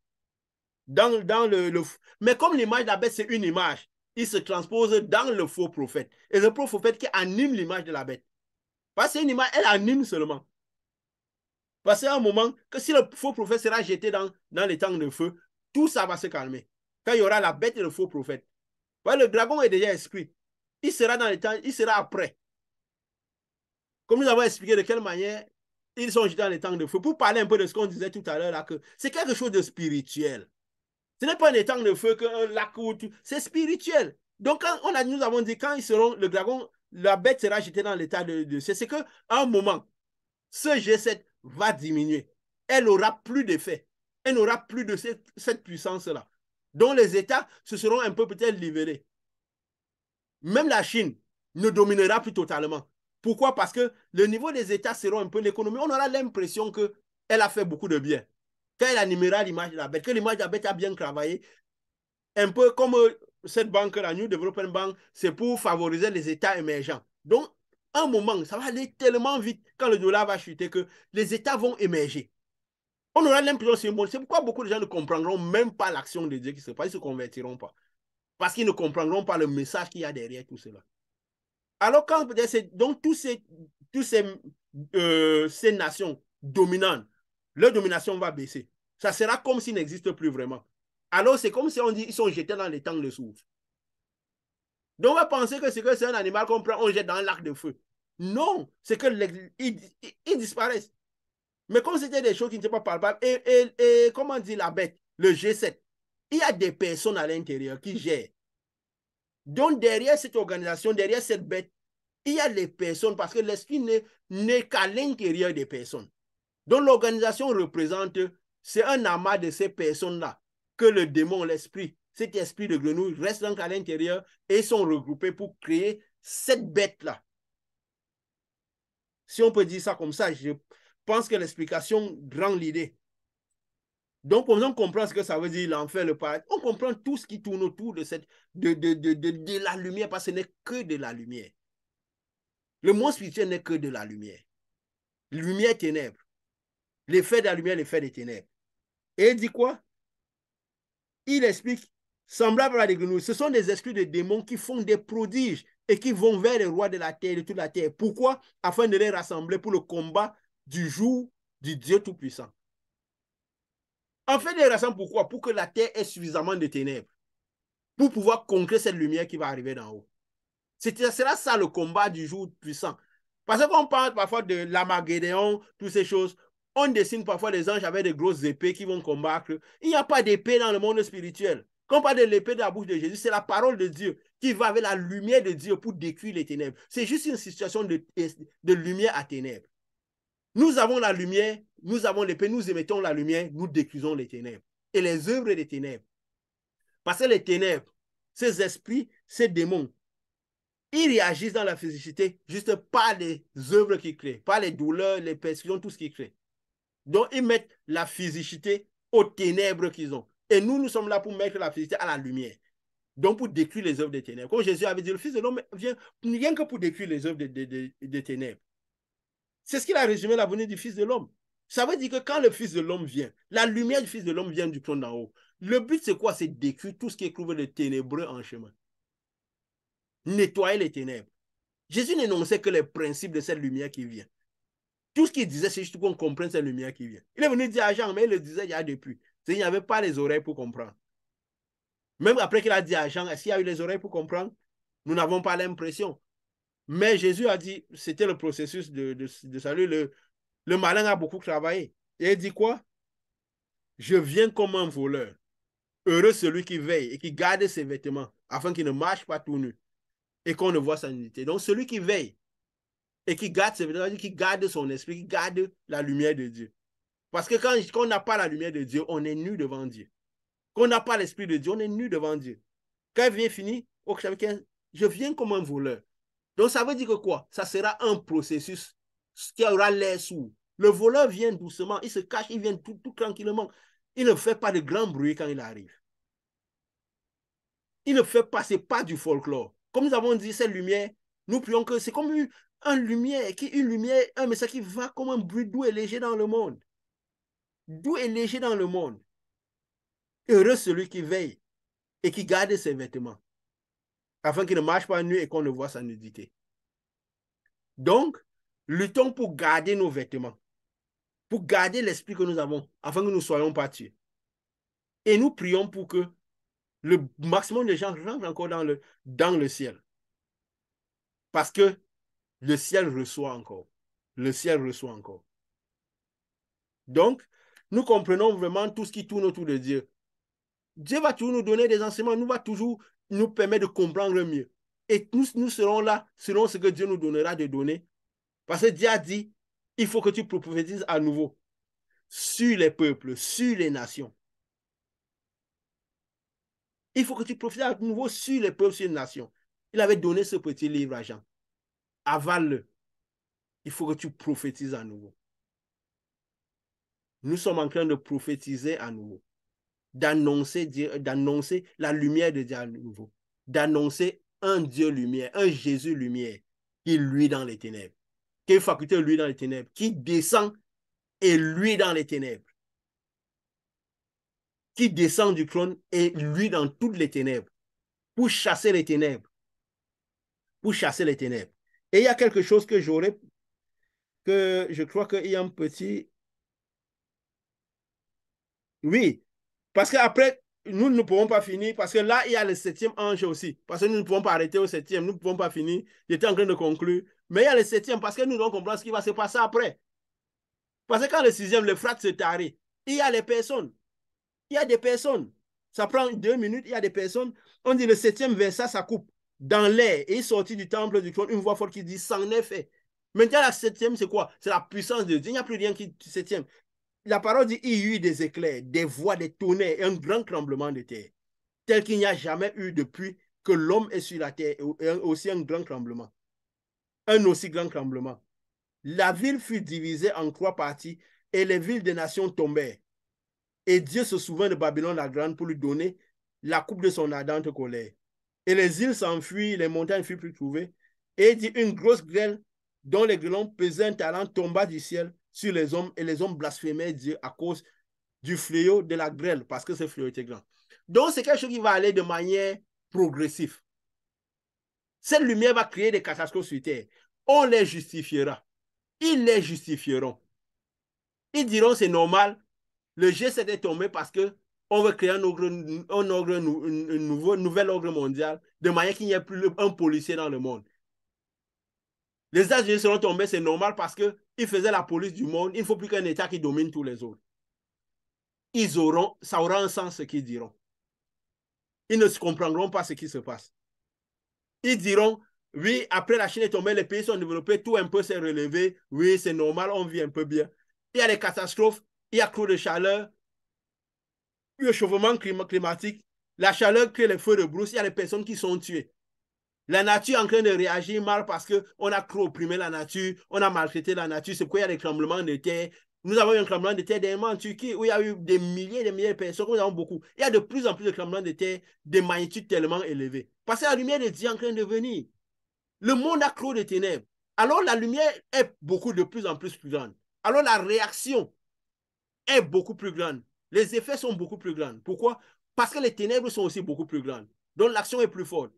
Mais comme l'image de la bête, c'est une image, il se transpose dans le faux prophète. Et le faux prophète qui anime l'image de la bête. Parce que c'est une image, elle anime seulement. Parce qu'à un moment, que si le faux prophète sera jeté dans les temps de feu, tout ça va se calmer. Quand il y aura la bête et le faux prophète. Ouais, le dragon est déjà esprit. Il sera dans les temps, il sera après. Comme nous avons expliqué de quelle manière ils sont jetés dans les temps de feu. Pour parler un peu de ce qu'on disait tout à l'heure, là, que c'est quelque chose de spirituel. Ce n'est pas un temps de feu qu'un lac ou tout. C'est spirituel. Donc, quand nous avons dit, quand ils seront, le dragon, la bête sera jetée dans l'état de c'est qu'à un moment, ce G7 va diminuer. Elle n'aura plus d'effet. Elle n'aura plus de cette puissance-là. Donc les États se seront un peu peut-être libérés. Même la Chine ne dominera plus totalement. Pourquoi? Parce que le niveau des États seront un peu l'économie. On aura l'impression qu'elle a fait beaucoup de bien. Quand elle animera l'image de la bête, que l'image de la bête a bien travaillé, un peu comme cette banque, la New Development Bank, c'est pour favoriser les États émergents. Donc, un moment, ça va aller tellement vite quand le dollar va chuter que les États vont émerger. On aura l'impression, c'est pourquoi beaucoup de gens ne comprendront même pas l'action de Dieu qui se passe, ils ne se convertiront pas. Parce qu'ils ne comprendront pas le message qu'il y a derrière tout cela. Alors, quand donc ces nations dominantes, leur domination va baisser. Ça sera comme s'ils n'existent plus vraiment. Alors, c'est comme si on dit qu'ils sont jetés dans les temps de soufre. Donc, on va penser que c'est un animal qu'on prend, on jette dans un lac de feu. Non, c'est qu'ils disparaissent. Mais comme c'était des choses qui n'étaient pas palpables, et comment dit la bête, le G7, il y a des personnes à l'intérieur qui gèrent. Donc, derrière cette organisation, derrière cette bête, il y a les personnes, parce que l'esprit n'est qu'à l'intérieur des personnes. Donc, l'organisation représente, c'est un amas de ces personnes-là que le démon, l'esprit, cet esprit de grenouille reste donc à l'intérieur et sont regroupés pour créer cette bête-là. Si on peut dire ça comme ça, je pense que l'explication rend l'idée. Donc, pour nous comprendre ce que ça veut dire l'enfer, le paradis, on comprend tout ce qui tourne autour de la lumière, parce que ce n'est que de la lumière. Le monde spirituel n'est que de la lumière. Lumière, ténèbres. L'effet de la lumière, l'effet des ténèbres. Et il dit quoi? Il explique, semblable à des grenouilles, ce sont des esprits de démons qui font des prodiges et qui vont vers les rois de la terre, de toute la terre. Pourquoi? Afin de les rassembler pour le combat du jour du Dieu Tout-Puissant. En fait, les rassemble pourquoi? Pour que la terre ait suffisamment de ténèbres, pour pouvoir conquérir cette lumière qui va arriver d'en haut. C'est ça le combat du jour puissant. Parce qu'on parle parfois de l'Armageddon, toutes ces choses, on dessine parfois des anges avec des grosses épées qui vont combattre. Il n'y a pas d'épée dans le monde spirituel. Quand on parle de l'épée de la bouche de Jésus, c'est la parole de Dieu qui va avec la lumière de Dieu pour détruire les ténèbres. C'est juste une situation de lumière à ténèbres. Nous avons la lumière, nous avons l'épée, nous émettons la lumière, nous détruisons les ténèbres et les œuvres des ténèbres. Parce que les ténèbres, ces esprits, ces démons, ils réagissent dans la physicité juste par les œuvres qu'ils créent, par les douleurs, les persécutions, tout ce qu'ils créent. Donc, ils mettent la physicité aux ténèbres qu'ils ont. Et nous, nous sommes là pour mettre la physicité à la lumière. Donc, pour détruire les œuvres des ténèbres. Comme Jésus avait dit, le Fils de l'homme vient rien que pour détruire les œuvres des ténèbres. C'est ce qu'il a résumé la venue du Fils de l'homme. Ça veut dire que quand le Fils de l'homme vient, la lumière du Fils de l'homme vient du trône d'en haut. Le but, c'est quoi? C'est détruire tout ce qui est trouvé de ténébreux en chemin. Nettoyer les ténèbres. Jésus n'énonçait que les principes de cette lumière qui vient. Tout ce qu'il disait, c'est juste qu'on comprenne cette lumière qui vient. Il est venu dire à Jean, mais il le disait il y a depuis. Il n'y avait pas les oreilles pour comprendre. Même après qu'il a dit à Jean, est-ce qu'il y a eu les oreilles pour comprendre? Nous n'avons pas l'impression. Mais Jésus a dit, c'était le processus de salut. Le malin a beaucoup travaillé. Et il dit quoi? Je viens comme un voleur. Heureux celui qui veille et qui garde ses vêtements, afin qu'il ne marche pas tout nu et qu'on ne voit sa nudité. Donc celui qui veille et qui garde ses vêtements, qui garde son esprit, qui garde la lumière de Dieu. Parce que quand on n'a pas la lumière de Dieu, on est nu devant Dieu. Quand on n'a pas l'esprit de Dieu, on est nu devant Dieu. Quand il vient finir, au chapitre 15, je viens comme un voleur. Donc ça veut dire que quoi? Ça sera un processus qui aura l'air sourd. Le voleur vient doucement, il se cache, il vient tout tranquillement. Il ne fait pas de grand bruit quand il arrive. Il ne fait pas, c'est pas du folklore. Comme nous avons dit, cette lumière, nous prions que c'est comme une lumière, un message qui va comme un bruit doux et léger dans le monde. Doux et léger dans le monde. Heureux celui qui veille et qui garde ses vêtements, afin qu'il ne marche pas nu et qu'on ne voit sa nudité. Donc, luttons pour garder nos vêtements, pour garder l'esprit que nous avons, afin que nous ne soyons pas tués. Et nous prions pour que le maximum de gens rentrent encore dans le ciel. Parce que le ciel reçoit encore. Le ciel reçoit encore. Donc, nous comprenons vraiment tout ce qui tourne autour de Dieu. Dieu va toujours nous donner des enseignements, nous va toujours nous permettre de comprendre mieux. Et nous serons là selon ce que Dieu nous donnera de donner. Parce que Dieu a dit, il faut que tu prophétises à nouveau sur les peuples, sur les nations. Il faut que tu prophétises à nouveau sur les peuples, sur les nations. Il avait donné ce petit livre à Jean. Avale-le. Il faut que tu prophétises à nouveau. Nous sommes en train de prophétiser à nouveau. D'annoncer la lumière de Dieu à nouveau. D'annoncer un Dieu lumière, un Jésus lumière qui luit dans les ténèbres. Qui faculté lui dans les ténèbres, qui descend et lui dans les ténèbres. Qui descend du trône et lui dans toutes les ténèbres. Pour chasser les ténèbres. Pour chasser les ténèbres. Et il y a quelque chose que je crois qu'il y a un petit... Oui, parce qu'après, nous ne pouvons pas finir, parce que là, il y a le 7e ange aussi. Parce que nous ne pouvons pas arrêter au 7e, nous ne pouvons pas finir. J'étais en train de conclure. Mais il y a le 7e, parce que nous devons comprendre ce qui va se passer après. Parce que quand le 6e, le fratre se tarit, il y a les personnes. Il y a des personnes. Ça prend 2 minutes, il y a des personnes. On dit le 7e verset, ça coupe dans l'air. Et il sortit du temple du trône une voix forte qui dit, c'en est fait. Maintenant, la 7e, c'est quoi? C'est la puissance de Dieu. Il n'y a plus rien qui 7e. La parole dit, il y eut des éclairs, des voix, des tonnerres et un grand tremblement de terre, tel qu'il n'y a jamais eu depuis que l'homme est sur la terre, et aussi un grand tremblement. Un aussi grand tremblement. La ville fut divisée en 3 parties et les villes des nations tombèrent. Et Dieu se souvint de Babylone la grande pour lui donner la coupe de son ardente colère. Et les îles s'enfuirent, les montagnes furent plus trouvées. Et il dit, une grosse grêle dont les grêlons pesaient un talent tomba du ciel sur les hommes, et les hommes blasphémaient Dieu à cause du fléau de la grêle, parce que ce fléau était grand. Donc, c'est quelque chose qui va aller de manière progressive. Cette lumière va créer des catastrophes sur terre. On les justifiera. Ils les justifieront. Ils diront c'est normal. Le G7 est tombé parce qu'on veut créer un nouvel ordre mondial de manière qu'il n'y ait plus un policier dans le monde. Les États-Unis seront tombés, c'est normal parce qu'ils faisaient la police du monde. Il ne faut plus qu'un État qui domine tous les autres. Ça aura un sens ce qu'ils diront. Ils ne comprendront pas ce qui se passe. Ils diront, oui, après la Chine est tombée, les pays sont développés, tout un peu s'est relevé. Oui, c'est normal, on vit un peu bien. Il y a des catastrophes, il y a trop de chaleur, le chauffement climatique, la chaleur crée les feux de brousse, il y a des personnes qui sont tuées. La nature est en train de réagir mal parce qu'on a trop opprimé la nature, on a maltraité la nature, c'est pourquoi il y a des tremblements de terre. Nous avons eu un tremblement de terre dernièrement en Turquie où il y a eu des milliers et des milliers de personnes, nous avons beaucoup. Il y a de plus en plus de tremblements de terre de magnitude tellement élevée. Parce que la lumière de Dieu est en train de venir. Le monde a trop de ténèbres. Alors la lumière est de plus en plus grande. Alors la réaction est beaucoup plus grande. Les effets sont beaucoup plus grands. Pourquoi? Parce que les ténèbres sont aussi beaucoup plus grandes. Donc l'action est plus forte.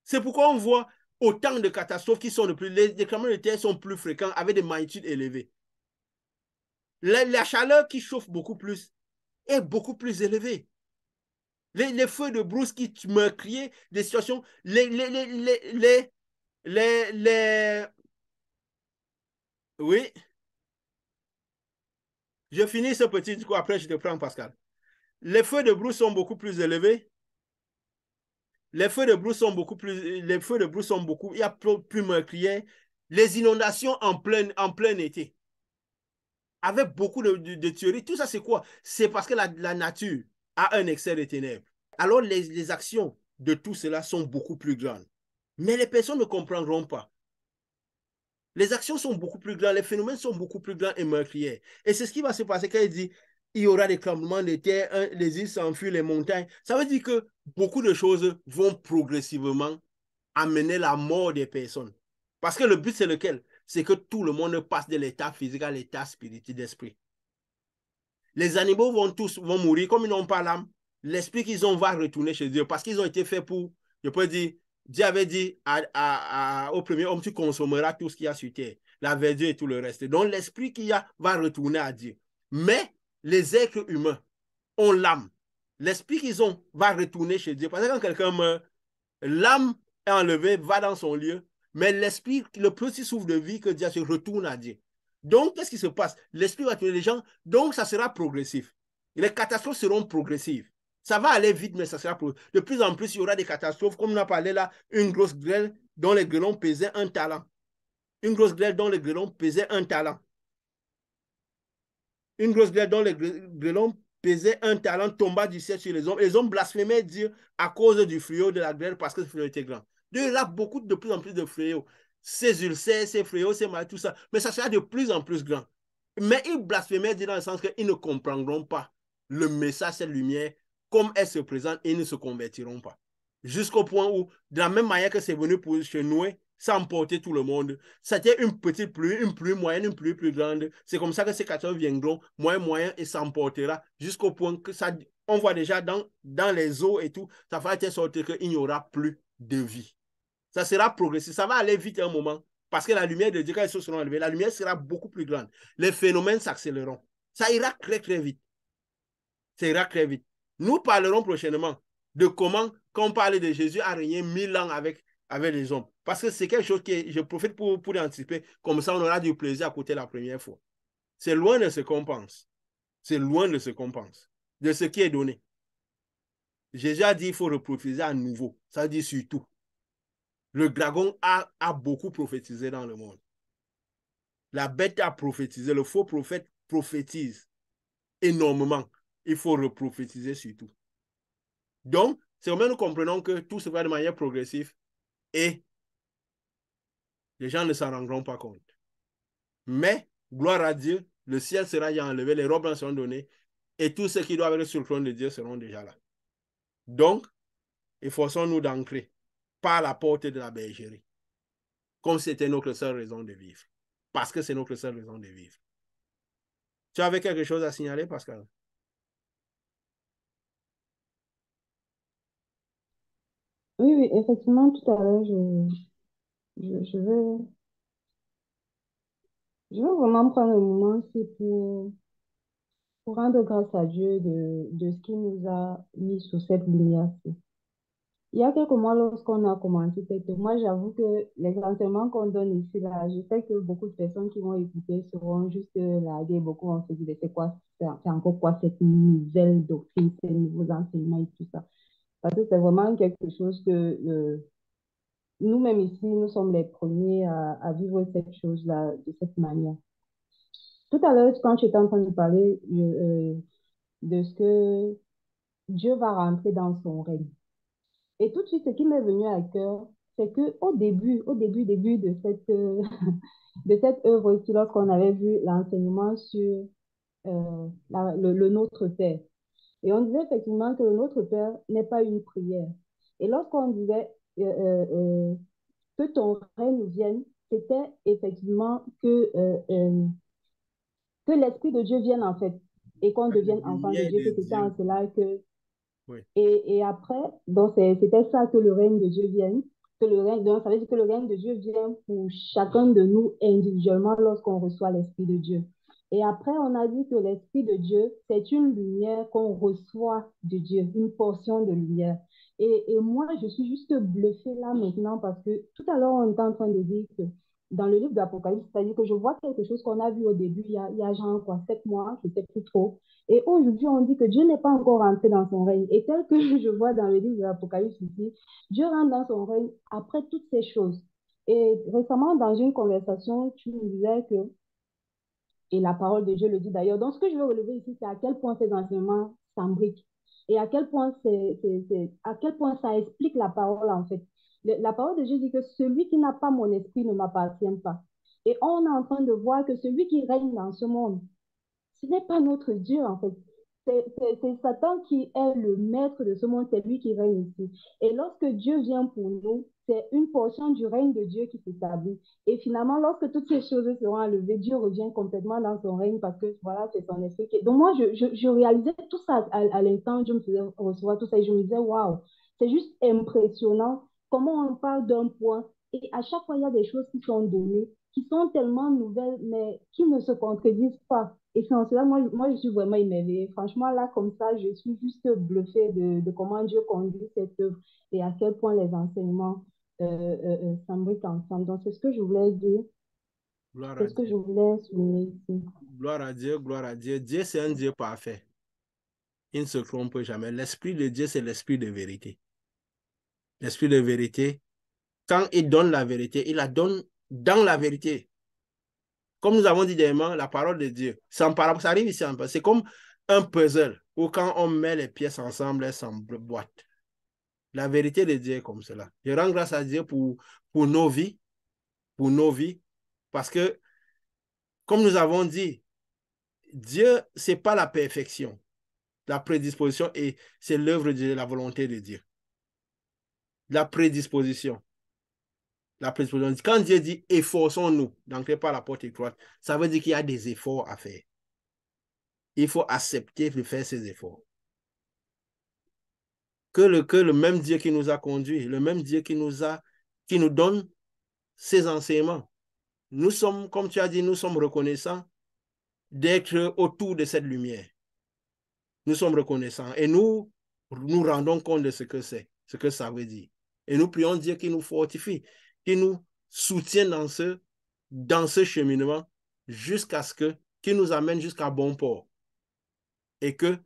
C'est pourquoi on voit autant de catastrophes qui sont de plus. Les tremblements de terre sont plus fréquents avec des magnitudes élevées. La chaleur qui chauffe beaucoup plus est beaucoup plus élevée. Les feux de brousse qui me créent des situations. Oui, je finis ce petit discours, après je te prends, Pascal. Les feux de brousse sont beaucoup plus élevés. Les feux de brousse sont beaucoup plus. Les feux de brousse sont beaucoup. Il y a plus meurtriers. Les inondations en plein été. Avec beaucoup de théories. Tout ça, c'est quoi? C'est parce que la nature a un excès de ténèbres. Alors, les actions de tout cela sont beaucoup plus grandes. Mais les personnes ne comprendront pas. Les actions sont beaucoup plus grandes, les phénomènes sont beaucoup plus grands et meurtriers. Et c'est ce qui va se passer quand il dit il y aura des tremblements de terre, les îles s'enfuient, les montagnes. Ça veut dire que beaucoup de choses vont progressivement amener la mort des personnes. Parce que le but, c'est lequel? C'est que tout le monde passe de l'état physique à l'état spirituel d'esprit. Les animaux vont mourir, comme ils n'ont pas l'âme. L'esprit qu'ils ont va retourner chez Dieu parce qu'ils ont été faits pour, je peux dire, Dieu avait dit au premier homme, tu consommeras tout ce qu'il y a sur terre, la verdure et tout le reste. Donc l'esprit qu'il y a va retourner à Dieu. Mais les êtres humains ont l'âme. L'esprit qu'ils ont va retourner chez Dieu. Parce que quand quelqu'un meurt, l'âme est enlevée, va dans son lieu, mais l'esprit, le petit souffle de vie que Dieu se retourne à Dieu. Donc, qu'est-ce qui se passe? L'esprit va tuer les gens, donc ça sera progressif. Les catastrophes seront progressives. Ça va aller vite, mais ça sera progressif. De plus en plus, il y aura des catastrophes, comme on a parlé là, une grosse grêle dont les grêlons pesaient un talent. Une grosse grêle dont les grêlons pesaient un talent. Une grosse grêle dont les grêlons pesaient un talent tomba du ciel sur les hommes. Les hommes blasphémaient Dieu à cause du fléau de la grêle parce que le fléau était grand. Donc, il y a de plus en plus de fléaux. Ces ulcères, ces fléaux, ces maladies, tout ça. Mais ça sera de plus en plus grand. Mais ils blasphémaient Dieu dans le sens qu'ils ne comprendront pas le message, cette lumière, comme elle se présente, et ils ne se convertiront pas. Jusqu'au point où, de la même manière que c'est venu pour chez Noé, ça emportait tout le monde. C'était une petite pluie, une pluie moyenne, une pluie plus grande. C'est comme ça que ces catastrophes viendront, moyen, et ça emportera jusqu'au point que ça, on voit déjà dans les eaux et tout, ça va être sorti qu'il n'y aura plus de vie. Ça sera progressif, ça va aller vite à un moment, parce que la lumière de Dieu, quand les choses seront enlevées, la lumière sera beaucoup plus grande. Les phénomènes s'accéléreront. Ça ira très, très vite. Ça ira très vite. Nous parlerons prochainement de comment, quand on parle de Jésus, a régné 1000 ans avec les hommes. Parce que c'est quelque chose que je profite pour anticiper. Comme ça, on aura du plaisir à côté la première fois. C'est loin de ce qu'on pense. C'est loin de ce qu'on pense. De ce qui est donné. Jésus a dit qu'il faut reprophétiser à nouveau. Ça dit surtout. Le dragon a beaucoup prophétisé dans le monde. La bête a prophétisé. Le faux prophète prophétise énormément. Il faut reprophétiser surtout. Donc, c'est vraiment nous comprenons que tout se fait de manière progressive et les gens ne s'en rendront pas compte. Mais, gloire à Dieu, le ciel sera déjà enlevé, les robes seront données et tous ceux qui doivent être sur le trône de Dieu seront déjà là. Donc, efforçons-nous d'ancrer par la porte de la bergerie, comme c'était notre seule raison de vivre. Parce que c'est notre seule raison de vivre. Tu avais quelque chose à signaler, Pascal? Oui, oui, effectivement, tout à l'heure, je je veux vraiment prendre un moment aussi pour rendre grâce à Dieu de ce qu'il nous a mis sous cette lumière-ci. Il y a quelques mois, lorsqu'on a commencé cette, moi, j'avoue que les enseignements qu'on donne ici, là, je sais que beaucoup de personnes qui vont écouter seront juste larguées. Beaucoup vont se dire, mais c'est quoi, c'est encore quoi cette nouvelle doctrine, ces nouveaux enseignements et tout ça. Parce que c'est vraiment quelque chose que nous-mêmes ici, nous sommes les premiers à vivre cette chose-là de cette manière. Tout à l'heure, quand tu étais en train de parler de ce que Dieu va rentrer dans son règne. Et tout de suite, ce qui m'est venu à cœur, c'est que au début de cette œuvre-ci, lorsqu'on avait vu l'enseignement sur le Notre Père, et on disait effectivement que le Notre Père n'est pas une prière. Et lorsqu'on disait que ton règne vienne, c'était effectivement que l'Esprit de Dieu vienne en fait, et qu'on La devienne enfant de lumière Dieu, de que c'était en Dieu. cela que Oui. et après, donc c'était ça que le règne de Dieu vienne, que le règne, donc ça veut dire que le règne de Dieu vient pour chacun de nous individuellement lorsqu'on reçoit l'Esprit de Dieu. Et après, on a dit que l'Esprit de Dieu, c'est une lumière qu'on reçoit de Dieu, une portion de lumière. Et moi, je suis juste bluffée là maintenant parce que tout à l'heure, on était en train de dire que dans le livre d'Apocalypse, c'est-à-dire que je vois quelque chose qu'on a vu au début, il y a genre quoi, 7 mois, je ne sais plus trop. Et aujourd'hui, on dit que Dieu n'est pas encore rentré dans son règne. Et tel que je vois dans le livre de l'Apocalypse ici, Dieu rentre dans son règne après toutes ces choses. Et récemment, dans une conversation, tu me disais que, et la parole de Dieu le dit d'ailleurs, donc ce que je veux relever ici, c'est à quel point ces enseignements s'imbriquent et à quel point, à quel point ça explique la parole en fait. La parole de Dieu dit que celui qui n'a pas mon esprit ne m'appartient pas. Et on est en train de voir que celui qui règne dans ce monde, ce n'est pas notre Dieu, en fait. C'est Satan qui est le maître de ce monde, c'est lui qui règne ici. Et lorsque Dieu vient pour nous, c'est une portion du règne de Dieu qui s'établit. Et finalement, lorsque toutes ces choses seront enlevées, Dieu revient complètement dans son règne parce que voilà, c'est son esprit qui... Donc moi, je réalisais tout ça à l'instant, je me faisais recevoir tout ça et je me disais, waouh, c'est juste impressionnant comment on parle d'un point et à chaque fois, il y a des choses qui sont données, qui sont tellement nouvelles, mais qui ne se contredisent pas. Et c'est en cela, moi, je suis vraiment émerveillée. Franchement, là, comme ça, je suis juste bluffée de comment Dieu conduit cette œuvre et à quel point les enseignements s'imbriquent ensemble. Donc, c'est ce que je voulais dire, Gloire c'est à ce que je Dieu. voulais souligner ici. Gloire à Dieu, gloire à Dieu. Dieu, c'est un Dieu parfait. Il ne se trompe jamais. L'Esprit de Dieu, c'est l'Esprit de vérité. L'Esprit de vérité, quand il donne la vérité, il la donne dans la vérité. Comme nous avons dit dernièrement, la parole de Dieu, ça arrive ici un peu. C'est comme un puzzle où quand on met les pièces ensemble, elles s'emboîtent. La vérité de Dieu est comme cela. Je rends grâce à Dieu pour nos vies, pour nos vies, parce que, comme nous avons dit, Dieu, ce n'est pas la perfection, la prédisposition, et c'est l'œuvre de Dieu, la volonté de Dieu. La prédisposition. La prédisposition. Quand Dieu dit efforçons-nous d'entrer par la porte étroite, ça veut dire qu'il y a des efforts à faire. Il faut accepter de faire ces efforts. Que le même Dieu qui nous a conduits, le même Dieu qui nous donne ces enseignements. Nous sommes, comme tu as dit, nous sommes reconnaissants d'être autour de cette lumière. Nous sommes reconnaissants et nous rendons compte de ce que c'est, ce que ça veut dire. Et nous prions Dieu qui nous fortifie, qui nous soutient dans ce cheminement jusqu'à ce qu'il nous amène jusqu'à bon port. Et que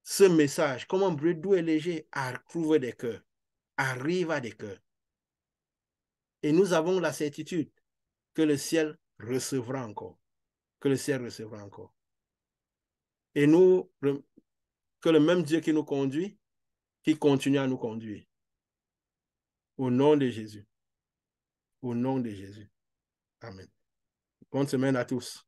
ce message, comme un bruit doux et léger, trouve des cœurs, arrive à des cœurs. Et nous avons la certitude que le ciel recevra encore, que le ciel recevra encore. Et que le même Dieu qui nous conduit, qui continue à nous conduire. Au nom de Jésus. Au nom de Jésus. Amen. Bonne semaine à tous.